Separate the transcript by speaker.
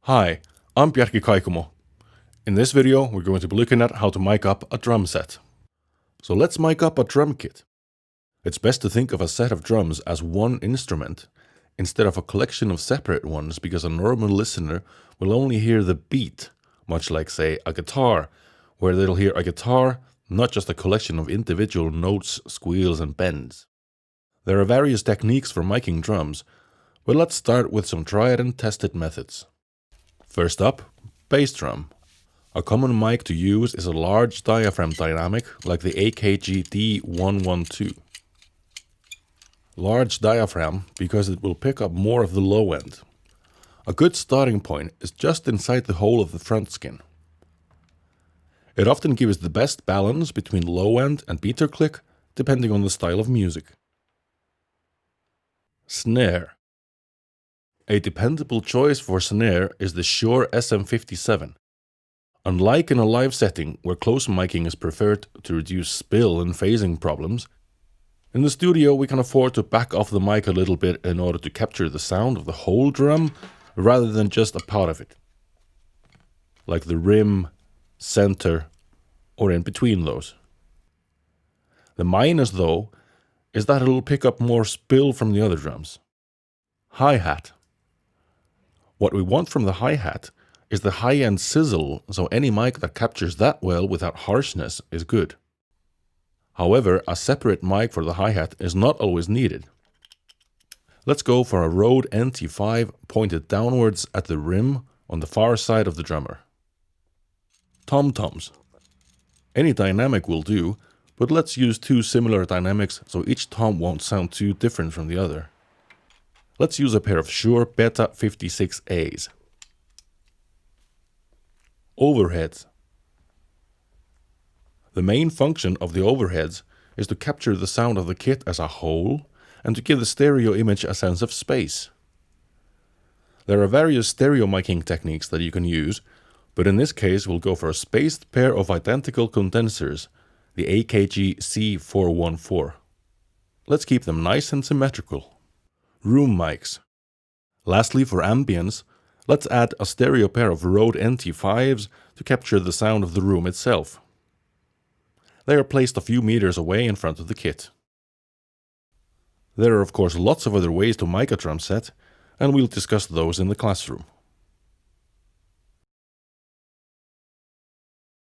Speaker 1: Hi, I'm Bjarki Kaikomo. In this video, we're going to be looking at how to mic up a drum set. So let's mic up a drum kit. It's best to think of a set of drums as one instrument, instead of a collection of separate ones, because a normal listener will only hear the beat, much like, say, a guitar, where they'll hear a guitar, not just a collection of individual notes, squeals, and bends. There are various techniques for miking drums, but let's start with some tried and tested methods. First up, bass drum. A common mic to use is a large diaphragm dynamic like the AKG D112. Large diaphragm because it will pick up more of the low end. A good starting point is just inside the hole of the front skin. It often gives the best balance between low end and beater click depending on the style of music. Snare. A dependable choice for snare is the SHURE SM57. Unlike in a live setting where close miking is preferred to reduce spill and phasing problems, in the studio we can afford to back off the mic a little bit in order to capture the sound of the whole drum rather than just a part of it, like the rim, center, or in between those. The minus, though, is that it'll pick up more spill from the other drums. Hi-hat. What we want from the hi-hat is the high-end sizzle, so any mic that captures that well without harshness is good. However, a separate mic for the hi-hat is not always needed. Let's go for a Rode NT5 pointed downwards at the rim on the far side of the drummer. Tom-toms. Any dynamic will do, but let's use two similar dynamics so each tom won't sound too different from the other. Let's use a pair of SHURE Beta 56As. Overheads. The main function of the overheads is to capture the sound of the kit as a whole and to give the stereo image a sense of space. There are various stereo miking techniques that you can use, but in this case we'll go for a spaced pair of identical condensers, the AKG C414. Let's keep them nice and symmetrical. Room mics. Lastly, for ambience, let's add a stereo pair of Rode NT5s to capture the sound of the room itself. They are placed a few meters away in front of the kit. There are of course lots of other ways to mic a drum set, and we'll discuss those in the classroom.